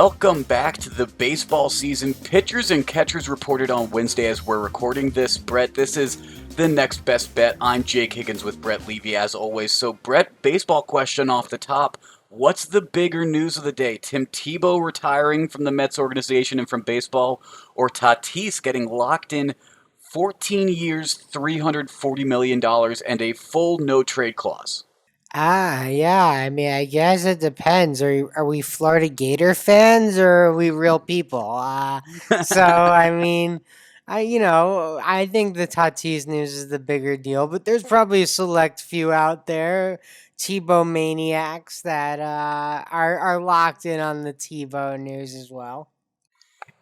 Welcome back to the baseball season. Pitchers and catchers reported on Wednesday as we're recording this. Brett, this is the next best bet. I'm Jake Higgins with Brett Levy as always. So, Brett, baseball question off the top. What's the bigger news of the day? Tim Tebow retiring from the Mets organization and from baseball, or Tatis getting locked in 14 years, $340 million, and a full no-trade clause? Yeah. I mean, I guess it depends. Are we Florida Gator fans or are we real people? I mean, I think the Tatis news is the bigger deal, but there's probably a select few out there, Tebow maniacs that are locked in on the Tebow news as well.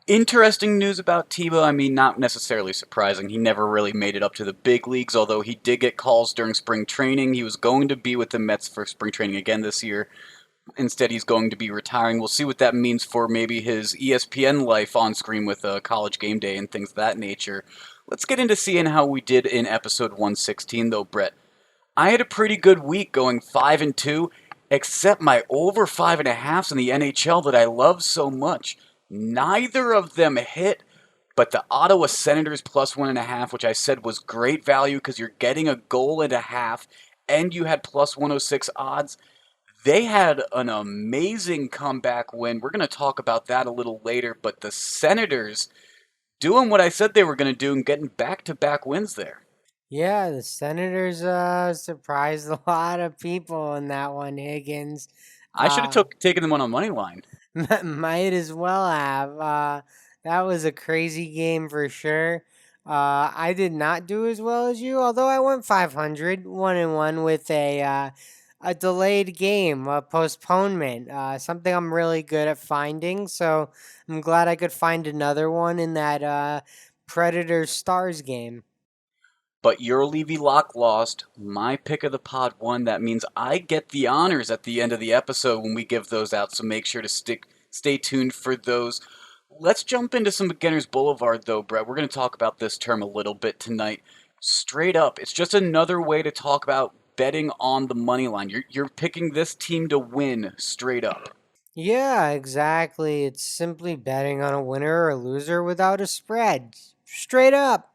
Interesting news about Tebow. I mean, not necessarily surprising. He never really made it up to the big leagues, although he did get calls during spring training. He was going to be with the Mets for spring training again this year. Instead, he's going to be retiring. We'll see what that means for maybe his ESPN life on screen with College Game Day and things of that nature. Let's get into seeing how we did in episode 116, though, Brett. I had a pretty good week going 5-2, except my over 5.5s in the NHL that I love so much. Neither of them hit, but the Ottawa Senators plus 1.5, which I said was great value because you're getting a goal and a half, and you had plus 106 odds. They had an amazing comeback win. We're going to talk about that a little later, but the Senators doing what I said they were going to do and getting back-to-back wins there. Yeah, the Senators surprised a lot of people in that one, Higgins. I should have Uh, taken them on a money line. Might as well have. That was a crazy game for sure. I did not do as well as you, although I went 500, 1-1 with a delayed game, a postponement. Something I'm really good at finding. So I'm glad I could find another one in that Predator Stars game. But your Levy Lock lost. My pick of the pod won. That means I get the honors at the end of the episode when we give those out. So make sure to stay tuned for those. Let's jump into some Beginners Boulevard, though, Brett. We're going to talk about this term a little bit tonight. Straight up, it's just another way to talk about betting on the money line. You're picking this team to win straight up. Yeah, exactly. It's simply betting on a winner or a loser without a spread. Straight up.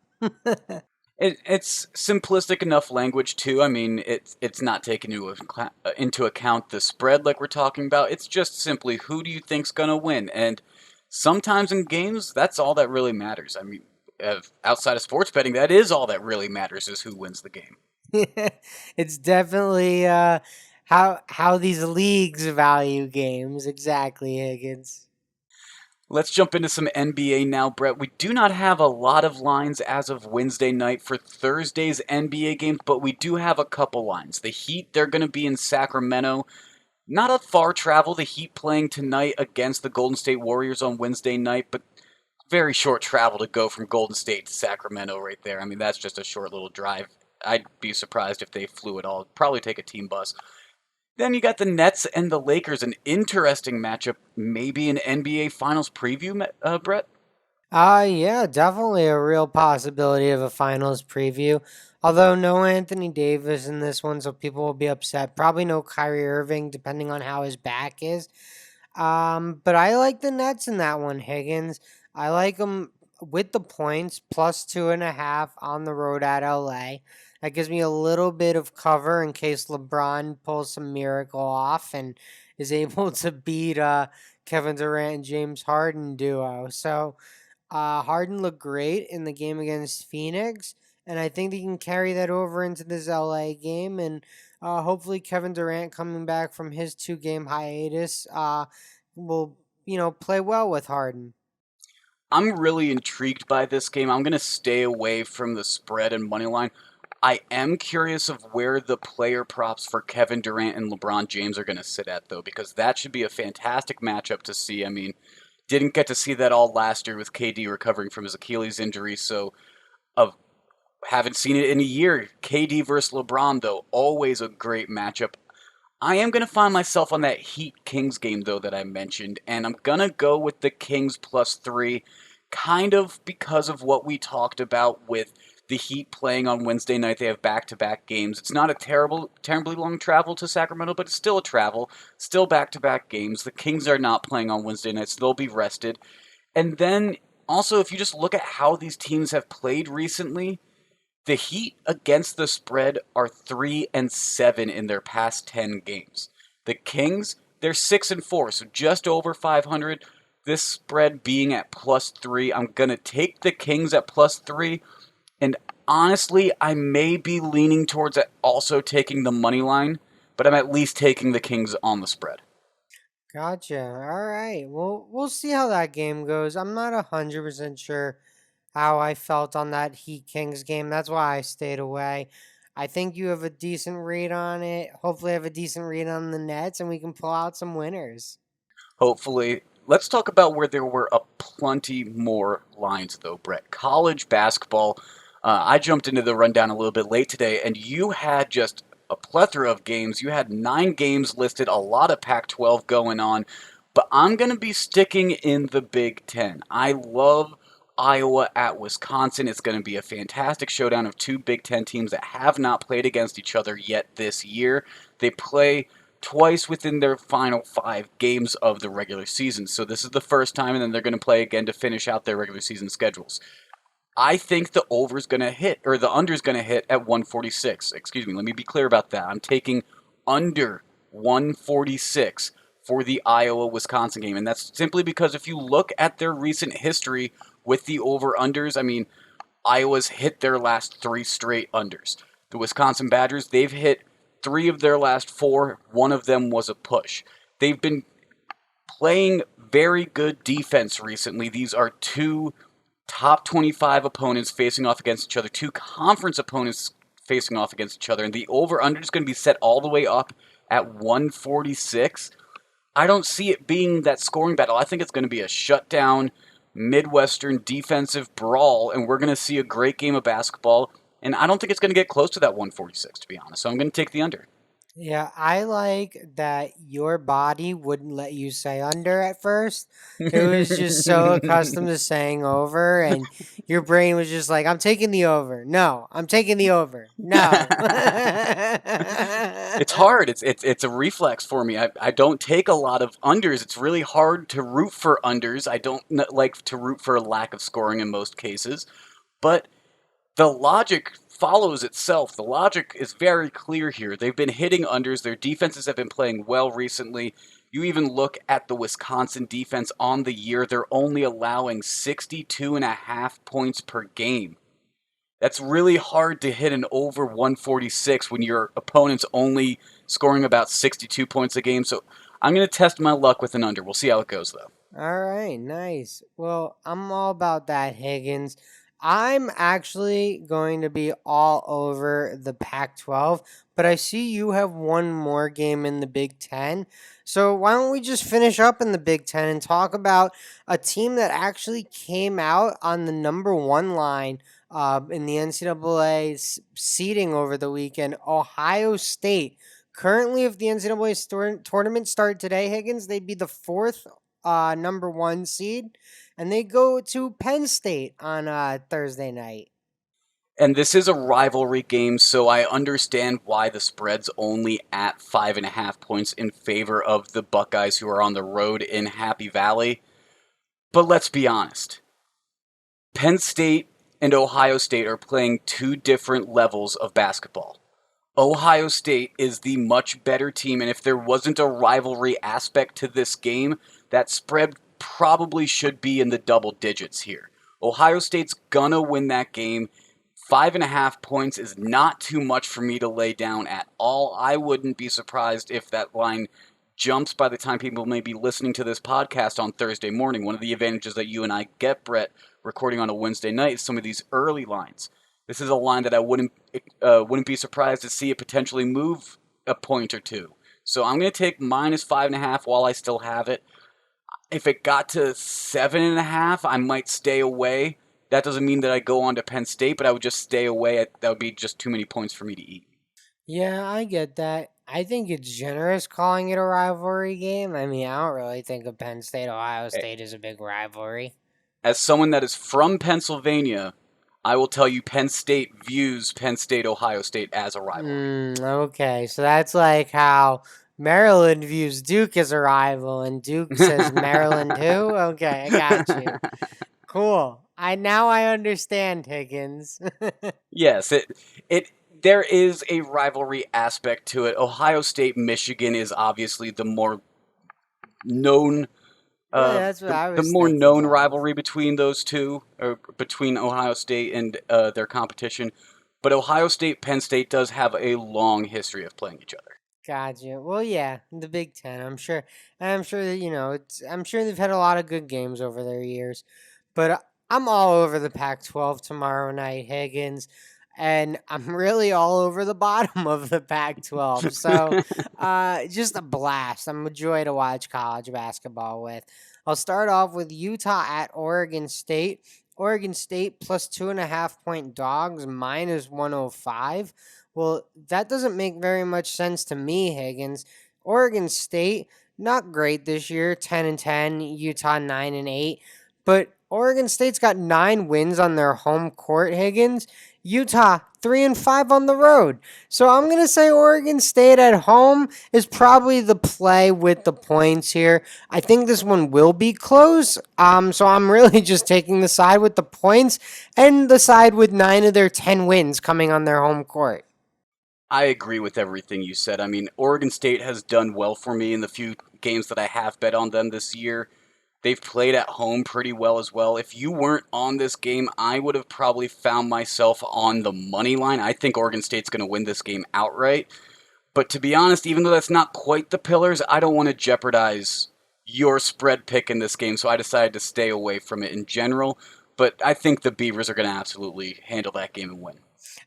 It's simplistic enough language too. I mean, it's not taking into account the spread like we're talking about. It's just simply who do you think's gonna win, and sometimes in games that's all that really matters. I mean, outside of sports betting, that is all that really matters is who wins the game. It's definitely how these leagues value games. Exactly, Higgins. Let's jump into some NBA now, Brett. We do not have a lot of lines as of Wednesday night for Thursday's NBA games, but we do have a couple lines. The Heat, they're going to be in Sacramento. Not a far travel, the Heat playing tonight against the Golden State Warriors on Wednesday night, but very short travel to go from Golden State to Sacramento right there. I mean, that's just a short little drive. I'd be surprised if they flew at all. Probably take a team bus. Then you got the Nets and the Lakers, an interesting matchup. Maybe an NBA Finals preview, Brett? Yeah, definitely a real possibility of a finals preview. Although no Anthony Davis in this one, so people will be upset. Probably no Kyrie Irving, depending on how his back is. But I like the Nets in that one, Higgins. I like them with the points, plus 2.5 on the road at LA. That gives me a little bit of cover in case LeBron pulls some miracle off and is able to beat Kevin Durant and James Harden duo. So Harden looked great in the game against Phoenix, and I think they can carry that over into this LA game. And hopefully, Kevin Durant coming back from his 2 game hiatus will play well with Harden. I'm really intrigued by this game. I'm going to stay away from the spread and money line. I am curious of where the player props for Kevin Durant and LeBron James are going to sit at, though, because that should be a fantastic matchup to see. I mean, didn't get to see that all last year with KD recovering from his Achilles injury, so of haven't seen it in a year. KD versus LeBron, though, always a great matchup. I am going to find myself on that Heat Kings game, though, that I mentioned, and I'm going to go with the Kings plus 3. kind of because of what we talked about with the Heat playing on Wednesday night. They have back-to-back games. It's not a terribly long travel to Sacramento, but it's still a travel, still back-to-back games. The Kings are not playing on Wednesday night, so they'll be rested. And then also, if you just look at how these teams have played recently, the Heat against the spread are 3-7 in their past 10 games. The Kings, they're 6-4, so just over 500. This spread being at +3, I'm gonna take the Kings at +3. And honestly, I may be leaning towards also taking the money line, but I'm at least taking the Kings on the spread. Gotcha. All right. Well, we'll see how that game goes. I'm not 100% sure how I felt on that Heat Kings game. That's why I stayed away. I think you have a decent read on it. Hopefully, I have a decent read on the Nets, and we can pull out some winners. Hopefully. Let's talk about where there were a plenty more lines, though, Brett. College basketball. I jumped into the rundown a little bit late today, and you had just a plethora of games. You had 9 games listed, a lot of Pac 12 going on, but I'm going to be sticking in the Big Ten. I love Iowa at Wisconsin. It's going to be a fantastic showdown of two Big Ten teams that have not played against each other yet this year. They play twice within their final 5 games of the regular season. So this is the first time, and then they're going to play again to finish out their regular season schedules. I think the over's going to hit, or the under's going to hit at 146. Excuse me, let me be clear about that. I'm taking under 146 for the Iowa Wisconsin game. And that's simply because if you look at their recent history with the over unders, I mean, Iowa's hit their last 3 straight unders. The Wisconsin Badgers, they've hit 3 of their last 4. One of them was a push. They've been playing very good defense recently. These are two top 25 opponents facing off against each other, two conference opponents facing off against each other, and the over-under is going to be set all the way up at 146. I don't see it being that scoring battle. I think it's going to be a shutdown, Midwestern defensive brawl, and we're going to see a great game of basketball. And I don't think it's going to get close to that 146, to be honest. So I'm going to take the under. Yeah, I like that your body wouldn't let you say under at first. It was just so accustomed to saying over, and your brain was just like, I'm taking the over. No, I'm taking the over. No. It's hard. It's a reflex for me. I don't take a lot of unders. It's really hard to root for unders. I don't like to root for a lack of scoring in most cases. But the logic follows itself. The logic is very clear here. They've been hitting unders. Their defenses have been playing well recently. You even look at the Wisconsin defense on the year, they're only allowing 62.5 points per game. That's really hard to hit an over 146 when your opponent's only scoring about 62 points a game. So I'm going to test my luck with an under. We'll see how it goes, though. All right, nice. Well, I'm all about that, Higgins. I'm actually going to be all over the Pac 12, but I see you have one more game in the Big Ten. So why don't we just finish up in the Big Ten and talk about a team that actually came out on the number one line in the NCAA seeding over the weekend, Ohio State. Currently, if the NCAA tournament started today, Higgins, they'd be the fourth number one seed, and they go to Penn State on Thursday night. And this is a rivalry game, so I understand why the spread's only at 5.5 points in favor of the Buckeyes who are on the road in Happy Valley. But let's be honest. Penn State and Ohio State are playing two different levels of basketball. Ohio State is the much better team, and if there wasn't a rivalry aspect to this game, that spread probably should be in the double digits here. Ohio State's gonna win that game. 5.5 points is not too much for me to lay down at all. I wouldn't be surprised if that line jumps by the time people may be listening to this podcast on Thursday morning. One of the advantages that you and I get, Brett, recording on a Wednesday night is some of these early lines. This is a line that I wouldn't be surprised to see it potentially move a point or two. So I'm going to take -5.5 while I still have it. If it got to 7.5, I might stay away. That doesn't mean that I go on to Penn State, but I would just stay away. That would be just too many points for me to eat. Yeah, I get that. I think it's generous calling it a rivalry game. I mean, I don't really think of Penn State Ohio Eh, State as a big rivalry. As someone that is from Pennsylvania, I will tell you Penn State views Penn State Ohio State as a rivalry. Okay, so that's like how Maryland views Duke as a rival, and Duke says Maryland too. Okay, I got you. Cool. I understand, Higgins. Yes, it there is a rivalry aspect to it. Ohio State Michigan is obviously the more known Yeah, that's what I the was more thinking known of. rivalry between those two, or between Ohio State and their competition. But Ohio State Penn State does have a long history of playing each other. Gotcha. Well, yeah, the Big Ten. I'm sure that I'm sure they've had a lot of good games over their years. But I'm all over the Pac-12 tomorrow night, Higgins, and I'm really all over the bottom of the Pac-12. So, just a blast. I'm a joy to watch college basketball with. I'll start off with Utah at Oregon State. Oregon State plus 2.5 point dogs minus 105. Well, that doesn't make very much sense to me, Higgins. Oregon State, not great this year, 10-10, Utah 9-8. But Oregon State's got 9 wins on their home court, Higgins. Utah 3-5 on the road. So I'm gonna say Oregon State at home is probably the play with the points here. I think this one will be close. So I'm really just taking the side with the points and the side with 9 of their 10 wins coming on their home court. I agree with everything you said. I mean, Oregon State has done well for me in the few games that I have bet on them this year. They've played at home pretty well as well. If you weren't on this game, I would have probably found myself on the money line. I think Oregon State's going to win this game outright. But to be honest, even though that's not quite the pillars, I don't want to jeopardize your spread pick in this game, so I decided to stay away from it in general. But I think the Beavers are going to absolutely handle that game and win.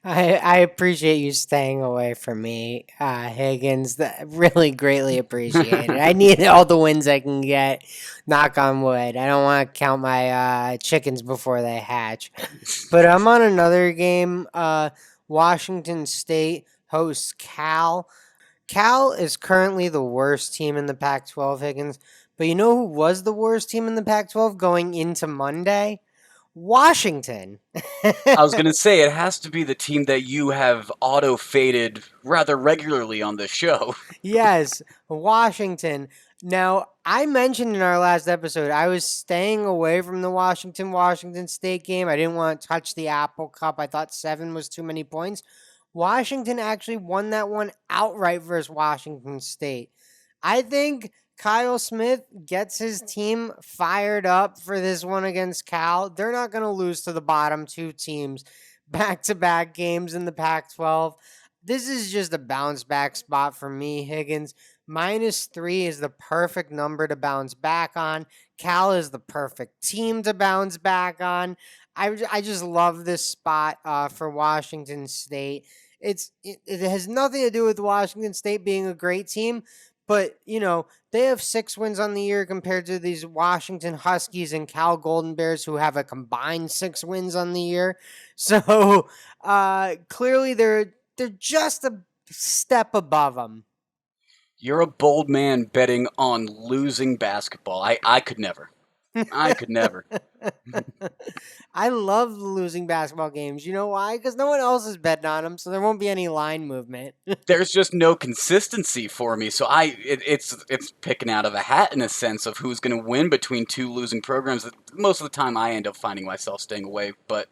I appreciate you staying away from me, Higgins. That really greatly appreciate it. I need all the wins I can get. Knock on wood. I don't want to count my chickens before they hatch. But I'm on another game. Washington State hosts Cal. Cal is currently the worst team in the Pac-12, Higgins. But you know who was the worst team in the Pac-12 going into Monday? Washington. I was going to say, it has to be the team that you have auto faded rather regularly on this show. Yes, Washington. Now, I mentioned in our last episode I was staying away from the Washington State game. I didn't want to touch the Apple Cup. I thought 7 was too many points. Washington actually won that one outright versus Washington State. I think Kyle Smith gets his team fired up for this one against Cal. They're not going to lose to the bottom two teams back to back games in the Pac 12. This is just a bounce back spot for me, Higgins. -3 is the perfect number to bounce back on. Cal is the perfect team to bounce back on. I just love this spot for Washington State. It has nothing to do with Washington State being a great team, but they have 6 wins on the year compared to these Washington Huskies and Cal Golden Bears who have a combined 6 wins on the year. So clearly they're just a step above them. You're a bold man betting on losing basketball. I could never. I could never. I love losing basketball games. You know why? Because no one else is betting on them, so there won't be any line movement. There's just no consistency for me, so it's picking out of a hat in a sense of who's going to win between two losing programs. Most of the time, I end up finding myself staying away. But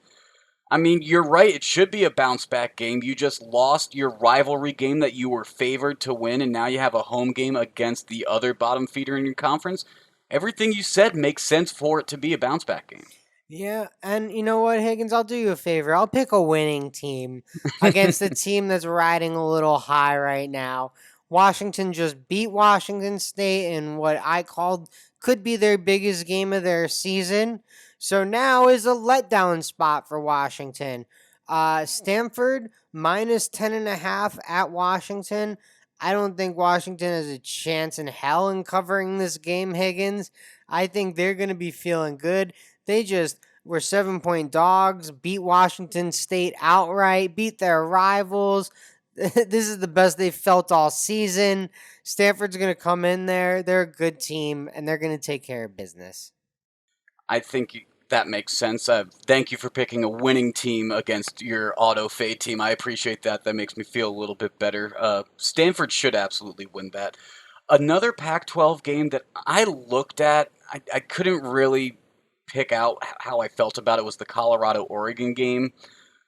I mean, you're right. It should be a bounce back game. You just lost your rivalry game that you were favored to win, and now you have a home game against the other bottom feeder in your conference. Everything you said makes sense for it to be a bounce back game. Yeah, and you know what, Higgins? I'll do you a favor. I'll pick a winning team against a team that's riding a little high right now. Washington just beat Washington State in what I called could be their biggest game of their season. So now is a letdown spot for Washington. Stanford -10.5 at Washington. I don't think Washington has a chance in hell in covering this game, Higgins. I think they're going to be feeling good. They just were 7 point dogs, beat Washington State outright, beat their rivals. This is the best they've felt all season. Stanford's going to come in there. They're a good team, and they're going to take care of business. I think That makes sense. Thank you for picking a winning team against your auto fade team. I appreciate that. That makes me feel a little bit better. Stanford should absolutely win that. Another Pac-12 game that I looked at, I couldn't really pick out how I felt about it was the Colorado-Oregon game.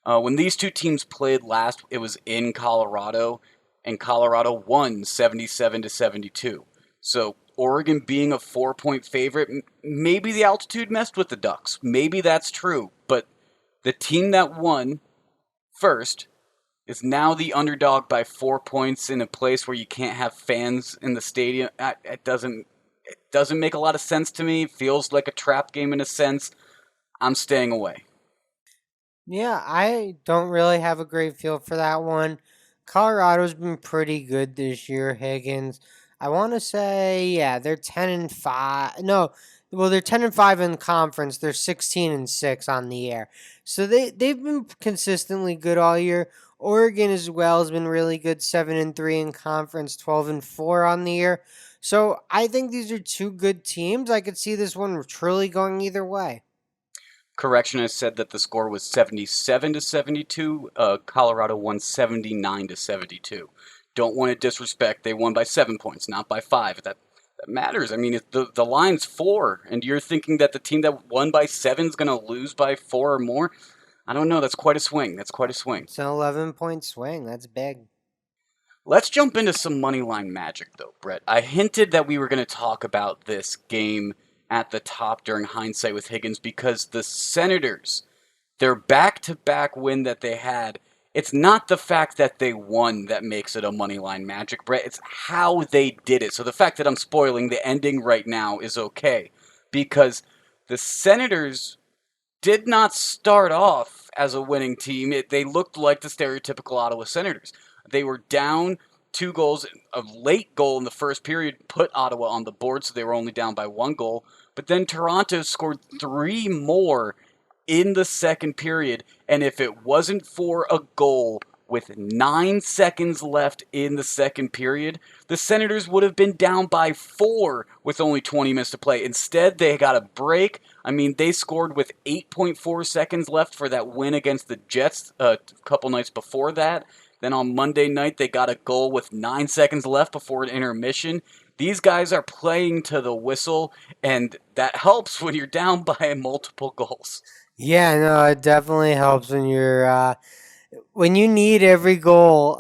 When these two teams played last, it was in Colorado, and Colorado won 77 to 72. So Oregon being a 4-point favorite, maybe the altitude messed with the Ducks. Maybe that's true, but the team that won first is now the underdog by 4 points in a place where you can't have fans in the stadium. It doesn't make a lot of sense to me. It feels like a trap game in a sense. I'm staying away. Yeah, I don't really have a great feel for that one. Colorado's been pretty good this year, Higgins. I want to say, yeah, they're 10-5. No, well, they're 10-5 in conference. They're 16-6 on the air. So they've been consistently good all year. Oregon as well has been really good, 7-3 in conference, 12-4 on the year. So I think these are two good teams. I could see this one truly going either way. Correction, I said that the score was 77 to 72. Colorado won 79 to 72. Don't want to disrespect. They won by 7 points, not by five. That matters. I mean, if the line's four, and you're thinking that the team that won by seven is going to lose by four or more. I don't know. That's quite a swing. That's quite a swing. It's an 11-point swing. That's big. Let's jump into some money line magic, though, Brett. I hinted that we were going to talk about this game at the top during hindsight with Higgins because the Senators, their back-to-back win that they had, it's not the fact that they won that makes it a money line magic, Brett. It's how they did it. So the fact that I'm spoiling the ending right now is okay because the Senators did not start off as a winning team. They looked like the stereotypical Ottawa Senators. They were down 2 goals. A late goal in the first period put Ottawa on the board, so they were only down by 1 goal. But then Toronto scored 3 more in the second period, and if it wasn't for a goal with 9 seconds left in the second period, the Senators would have been down by 4 with only 20 minutes to play. Instead, they got a break. I mean, they scored with 8.4 seconds left for that win against the Jets a couple nights before that. Then on Monday night, they got a goal with 9 seconds left before an intermission. These guys are playing to the whistle, and that helps when you're down by multiple goals. Yeah, no, it definitely helps when you need every goal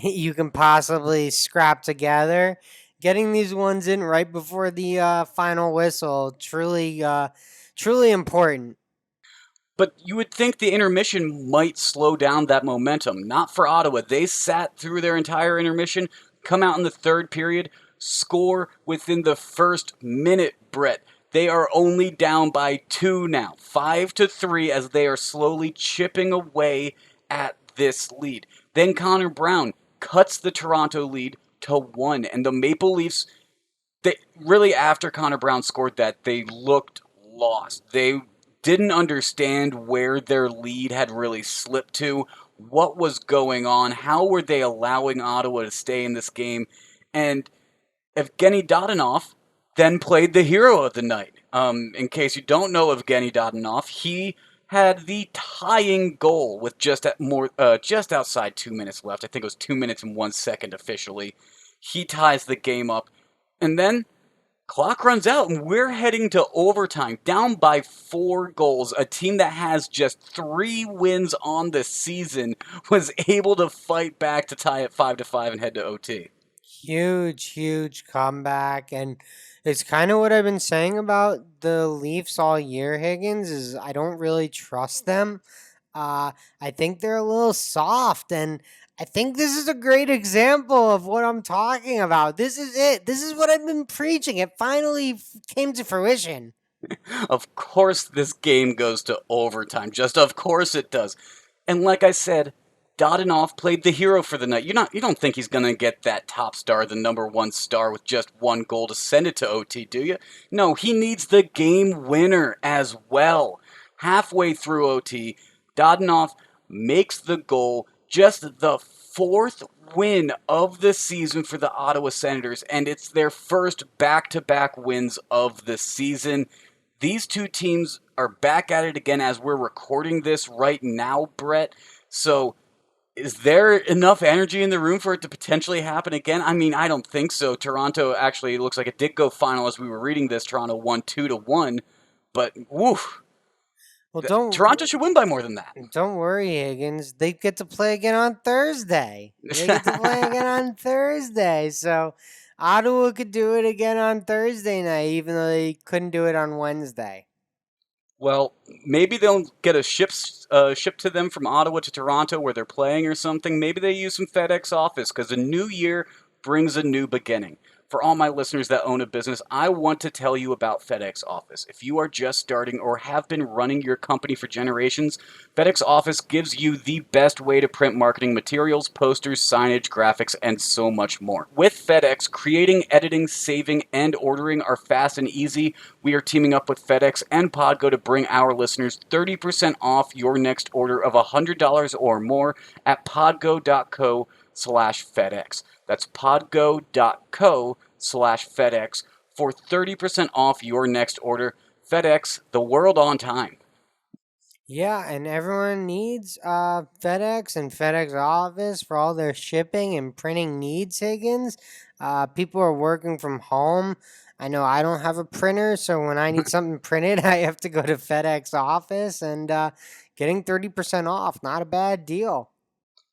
you can possibly scrap together. Getting these ones in right before the final whistle truly important. But you would think the intermission might slow down that momentum. Not for Ottawa. They sat through their entire intermission, come out in the third period, score within the first minute, Brett. They are only down by 2 now, 5-3, as they are slowly chipping away at this lead. Then Connor Brown cuts the Toronto lead to 1, and the Maple Leafs, they really, after Connor Brown scored that, they looked lost. They didn't understand where their lead had really slipped to, what was going on, how were they allowing Ottawa to stay in this game, and Evgeny Dodonov then played the hero of the night. In case you don't know Evgeny Dodonov, he had the tying goal with just outside 2 minutes left. I think it was 2 minutes and 1 second officially. He ties the game up, and then clock runs out, and we're heading to overtime, down by 4 goals. A team that has just 3 wins on the season was able to fight back to tie it 5-5 and head to OT. Huge comeback, and it's kind of what I've been saying about the Leafs all year. Higgins is I don't really trust them. I think they're a little soft, and I think this is a great example of what I'm talking about. This is it. This is what I've been preaching. It finally came to fruition. Of course, this game goes to overtime. Just of course it does. And like I said, Dodonov played the hero for the night. You don't think he's gonna get that top star, the number one star, with just 1 goal to send it to OT, do you? No, he needs the game winner as well. Halfway through OT, Dodonov makes the goal, just the fourth win of the season for the Ottawa Senators, and it's their first back-to-back wins of the season. these two teams are back at it again as we're recording this right now, Brett. So is there enough energy in the room for it to potentially happen again? I mean, I don't think so. Toronto actually looks like it did go final as we were reading this. Toronto won 2-1, but woof, Well, Toronto should win by more than that. don't worry, Higgins. They get to play again on Thursday. They get to play again on Thursday. So Ottawa could do it again on Thursday night, even though they couldn't do it on Wednesday. Well, maybe they'll get a ship to them from Ottawa to Toronto where they're playing or something. Maybe they use some FedEx office because a new year brings a new beginning. For all my listeners that own a business, I want to tell you about FedEx Office. If you are just starting or have been running your company for generations, FedEx Office gives you the best way to print marketing materials, posters, signage, graphics, and so much more. With FedEx, creating, editing, saving, and ordering are fast and easy. We are teaming up with FedEx and Podgo to bring our listeners 30% off your next order of $100 or more at podgo.co/FedEx. That's podgo.co/FedEx for 30% off your next order. FedEx, the world on time. Yeah, and everyone needs FedEx and FedEx Office for all their shipping and printing needs, Higgins. People are working from home. I know I don't have a printer, so when I need something printed, I have to go to FedEx Office and getting 30% off. Not a bad deal.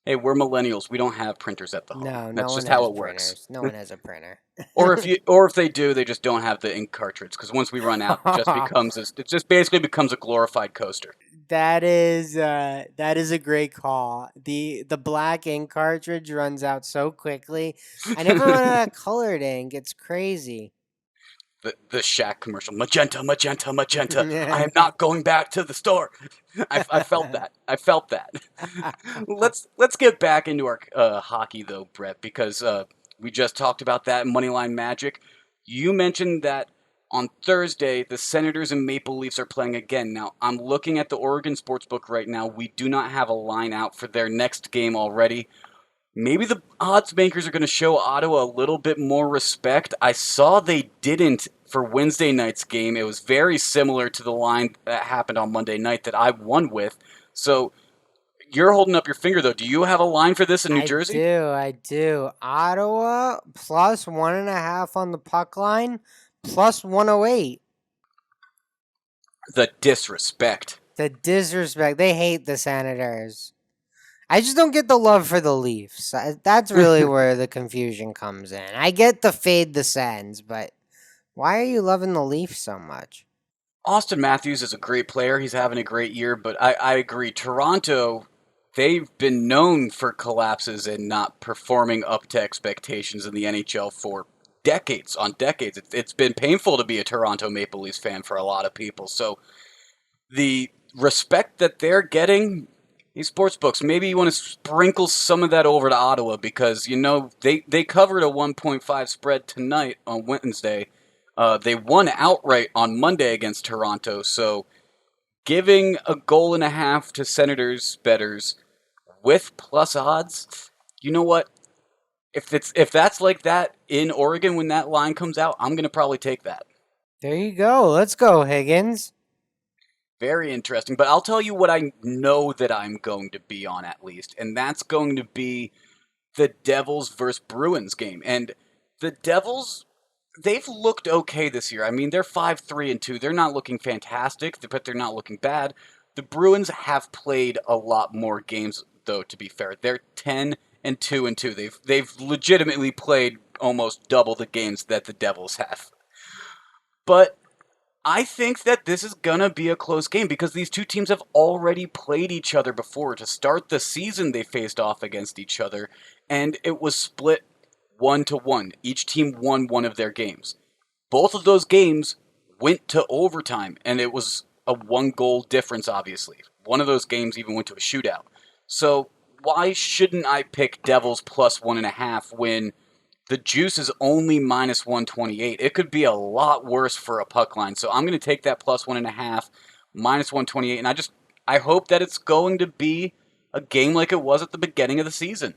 Hey, we're millennials. We don't have printers at the home. No, no That's one just how has it works. printers. No one has a printer. Or if they do, they just don't have the ink cartridge because once we run out, it just basically becomes a glorified coaster. That is a great call. The black ink cartridge runs out so quickly. I never run out of colored ink. It's crazy. The Shaq commercial, magenta, magenta, magenta. I am not going back to the store. I felt that. I felt that. Let's get back into our hockey though, Brett, because we just talked about that Moneyline Magic. You mentioned that on Thursday the Senators and Maple Leafs are playing again. Now I'm looking at the Oregon Sportsbook right now. We do not have a line out for their next game already. Maybe the odds makers are going to show Ottawa a little bit more respect. I saw they didn't for Wednesday night's game. It was very similar to the line that happened on Monday night that I won with. So you're holding up your finger, though. Do you have a line for this in New Jersey? I do. Ottawa plus 1.5 on the puck line, plus 108. The disrespect. The disrespect. They hate the Senators. I just don't get the love for the Leafs. That's really where the confusion comes in. I get the fade the Sens, but why are you loving the Leafs so much? Austin Matthews is a great player. He's having a great year, but I agree. Toronto, they've been known for collapses and not performing up to expectations in the NHL for decades on decades. It's been painful to be a Toronto Maple Leafs fan for a lot of people. So the respect that they're getting, these sports books, maybe you want to sprinkle some of that over to Ottawa because, they covered a 1.5 spread tonight on Wednesday. They won outright on Monday against Toronto, so giving a goal and a half to Senators bettors with plus odds, you know what? If that's like that in Oregon when that line comes out, I'm gonna probably take that. There you go. Let's go, Higgins. Very interesting. But I'll tell you what I know that I'm going to be on at least, and that's going to be the Devils versus Bruins game. And the Devils, they've looked okay this year. I mean, they're 5-3-2. They're not looking fantastic, but they're not looking bad. The Bruins have played a lot more games, though. To be fair, they're 10-2-2. They've legitimately played almost double the games that the Devils have. But I think that this is gonna be a close game because these two teams have already played each other before. To start the season, they faced off against each other, and it was split 1-1. Each team won one of their games. Both of those games went to overtime, and it was a one goal difference, obviously. One of those games even went to a shootout. So why shouldn't I pick Devils plus 1.5 when the juice is only minus 128? It could be a lot worse for a puck line. So I'm going to take that plus 1.5, minus 128, and I hope that it's going to be a game like it was at the beginning of the season.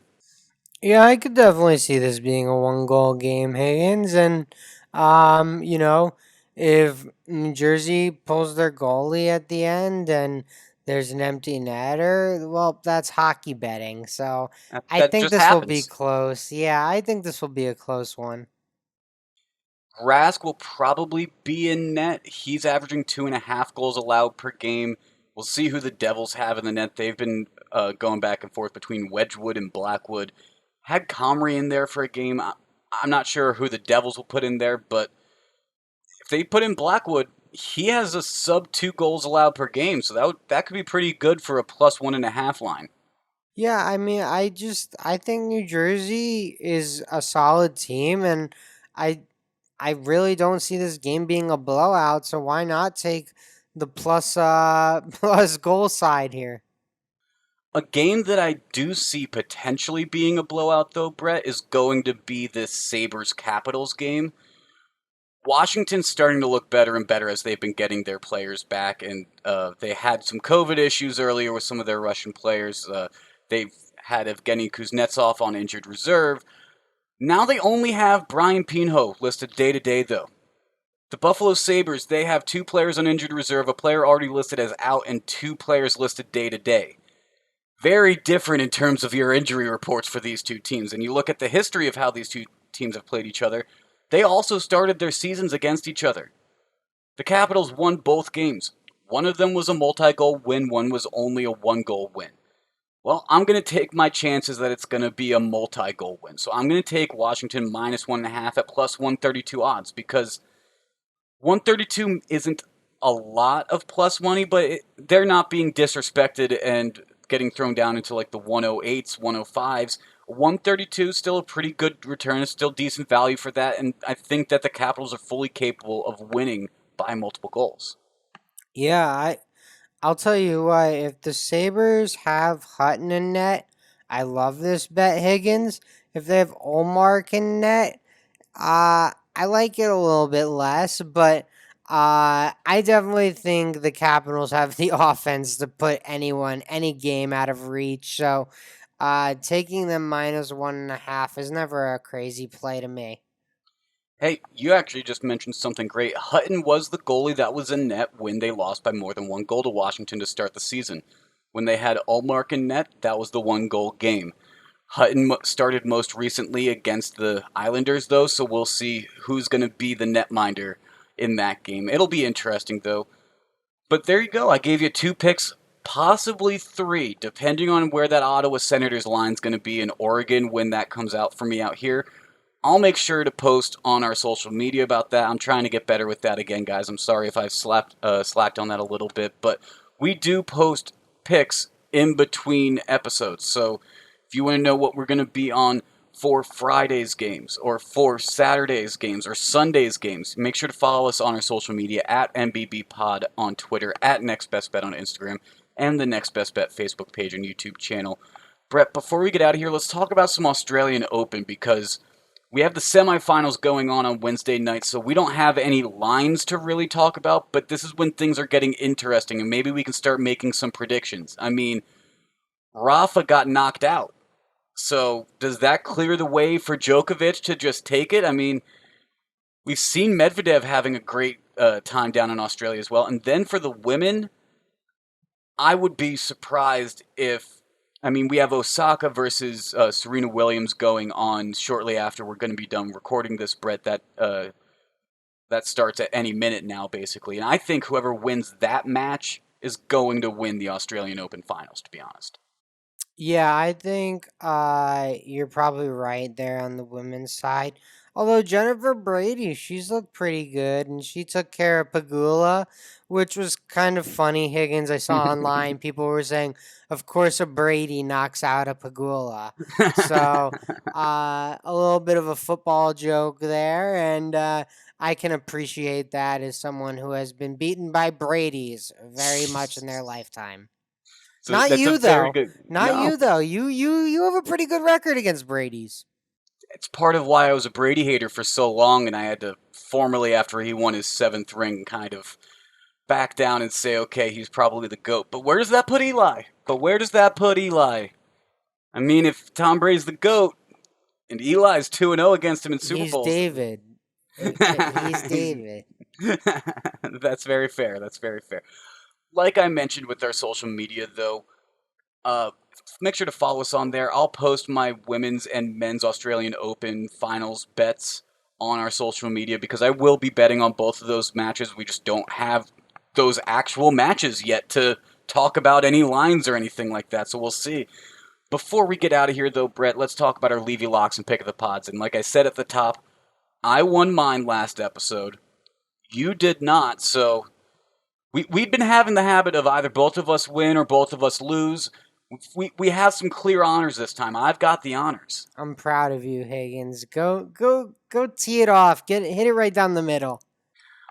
Yeah, I could definitely see this being a 1 goal game, Higgins, and um, you know, if New Jersey pulls their goalie at the end and there's an empty netter, well, that's hockey betting. So I That think just this will be happens. close. Yeah, I think this will be a close one. Rask will probably be in net. He's averaging 2.5 goals allowed per game. We'll see who the Devils have in the net. They've been going back and forth between Wedgwood and Blackwood. Had Comrie in there for a game. I'm not sure who the Devils will put in there, but if they put in Blackwood, he has a sub 2 goals allowed per game, so that could be pretty good for a plus 1.5 line. Yeah, I mean, I think New Jersey is a solid team, and I I really don't see this game being a blowout. So why not take the plus plus goal side here? A game that I do see potentially being a blowout, though, Brett, is going to be this Sabres Capitals game. Washington's starting to look better and better as they've been getting their players back, and they had some COVID issues earlier with some of their Russian players. They've had Evgeny Kuznetsov on injured reserve. Now they only have Brian Pinho listed day to day, though. The Buffalo Sabres, they have 2 players on injured reserve, a player already listed as out, and 2 players listed day to day. Very different in terms of your injury reports for these two teams. And you look at the history of how these two teams have played each other, they also started their seasons against each other. The Capitals won both games. One of them was a multi goal win, one was only a 1 goal win. Well, I'm going to take my chances that it's going to be a multi goal win. So I'm going to take Washington minus 1.5 at plus 132 odds because 132 isn't a lot of plus money, but they're not being disrespected and getting thrown down into like the 108s, 105s. 132 is still a pretty good return. It's still decent value for that, and I think that the Capitals are fully capable of winning by multiple goals. Yeah, I'll tell you what. If the Sabers have Hutton in net, I love this bet, Higgins. If they have Olmark in net, I like it a little bit less, but I definitely think the Capitals have the offense to put any game out of reach. So, taking them minus 1.5 is never a crazy play to me. Hey, you actually just mentioned something great. Hutton was the goalie that was in net when they lost by more than 1 goal to Washington to start the season. When they had Allmark in net, that was the 1 goal game. Hutton started most recently against the Islanders, though, so we'll see who's going to be the netminder in that game. It'll be interesting, though. But there you go. I gave you 2 picks, possibly 3, depending on where that Ottawa Senators line's going to be in Oregon when that comes out for me out here. I'll make sure to post on our social media about that. I'm trying to get better with that again, guys. I'm sorry if I've slacked on that a little bit, but we do post picks in between episodes. So if you want to know what we're going to be on for Friday's games or for Saturday's games or Sunday's games, make sure to follow us on our social media at MBBPod on Twitter, at Next Best Bet on Instagram, and the Next Best Bet Facebook page and YouTube channel. Brett, before we get out of here, let's talk about some Australian Open because we have the semifinals going on Wednesday night, so we don't have any lines to really talk about, but this is when things are getting interesting, and maybe we can start making some predictions. I mean, Rafa got knocked out. So does that clear the way for Djokovic to just take it? I mean, we've seen Medvedev having a great time down in Australia as well. And then for the women, I would be surprised if, I mean, we have Osaka versus Serena Williams going on shortly after we're going to be done recording this, Brett. That starts at any minute now, basically. And I think whoever wins that match is going to win the Australian Open finals, to be honest. Yeah, I think you're probably right there on the women's side. Although Jennifer Brady, she's looked pretty good and she took care of Pagula, which was kind of funny. Higgins, I saw online people were saying, of course, a Brady knocks out a Pagula. So a little bit of a football joke there, and I can appreciate that as someone who has been beaten by Brady's very much in their lifetime. So Not that's a you very though. good. Not No, you though. You have a pretty good record against Brady's. it's part of why I was a Brady hater for so long, and I had to formally, after he won his 7th ring, kind of back down and say, okay, he's probably the GOAT. But where does that put Eli? I mean, if Tom Brady's the GOAT and Eli's 2-0 against him in Super He's Bowls, David. He's he's, David. That's very fair. That's very fair. Like I mentioned with our social media, though, uh, make sure to follow us on there. I'll post my women's and men's Australian Open finals bets on our social media because I will be betting on both of those matches. We just don't have those actual matches yet to talk about any lines or anything like that, so we'll see. Before we get out of here, though, Brett, let's talk about our Levy locks and pick of the pods. And like I said at the top, I won mine last episode. You did not, so we've been having the habit of either both of us win or both of us lose. We have some clear honors this time. I've got the honors. I'm proud of you, Higgins. Go tee it off. Hit it right down the middle.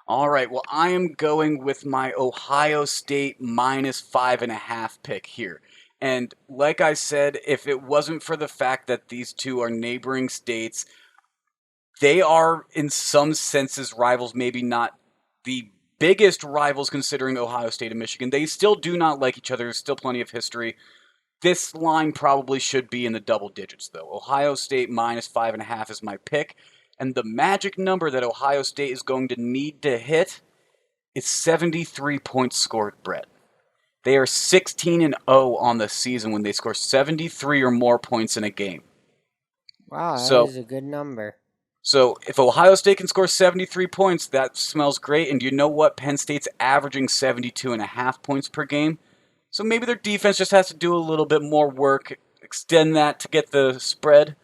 All right, well, I am going with my Ohio State minus 5.5 pick here. And like I said, if it wasn't for the fact that these two are neighboring states, they are in some senses rivals, maybe not the biggest rivals considering Ohio State and Michigan. They still do not like each other. There's still plenty of history. This line probably should be in the double digits, though. Ohio State minus 5.5 is my pick. And the magic number that Ohio State is going to need to hit is 73 points scored, Brett. They are 16 and 0 on the season when they score 73 or more points in a game. Wow, that So, is a good number. so if Ohio State can score 73 points, that smells great. And you know what? Penn State's averaging 72.5 points per game. So maybe their defense just has to do a little bit more work, extend that to get the spread.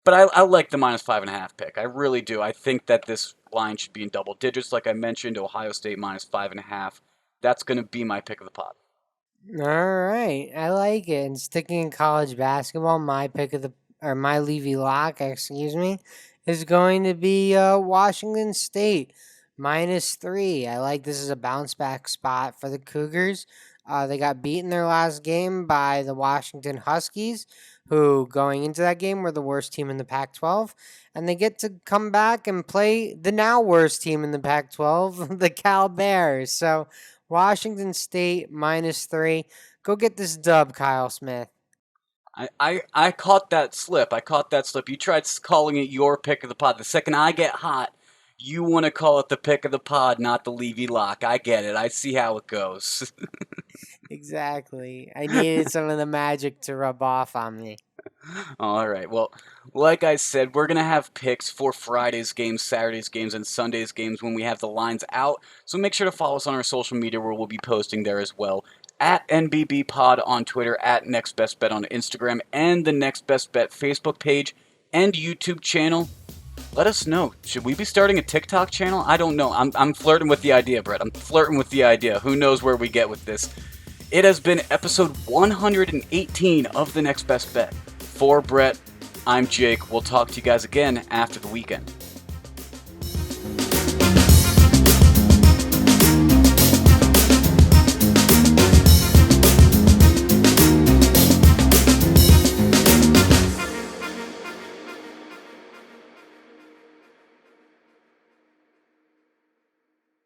But I like the minus 5.5 pick. I really do. I think that this line should be in double digits. Like I mentioned, Ohio State minus 5.5. That's going to be my pick of the pot. All right, I like it. And sticking in college basketball, my Levy lock, excuse me, is going to be Washington State -3. I like this is a bounce back spot for the Cougars. They got beaten their last game by the Washington Huskies, who going into that game were the worst team in the Pac-12, and they get to come back and play the now worst team in the Pac-12, the Cal Bears. So Washington State -3. Go get this dub, Kyle Smith. I caught that slip. I caught that slip. You tried calling it your pick of the pod. The second I get hot, you want to call it the pick of the pod, not the Levy lock. I get it. I see how it goes. Exactly. I needed some of the magic to rub off on me. All right. Well, like I said, we're going to have picks for Friday's games, Saturday's games, and Sunday's games when we have the lines out. So make sure to follow us on our social media where we'll be posting there as well. At NBB Pod on Twitter, at Next Best Bet on Instagram, and the Next Best Bet Facebook page and YouTube channel. Let us know. Should we be starting a TikTok channel? I don't know. I'm flirting with the idea, Brett. I'm flirting with the idea. Who knows where we get with this? It has been episode 118 of the Next Best Bet. For Brett, I'm Jake. We'll talk to you guys again after the weekend.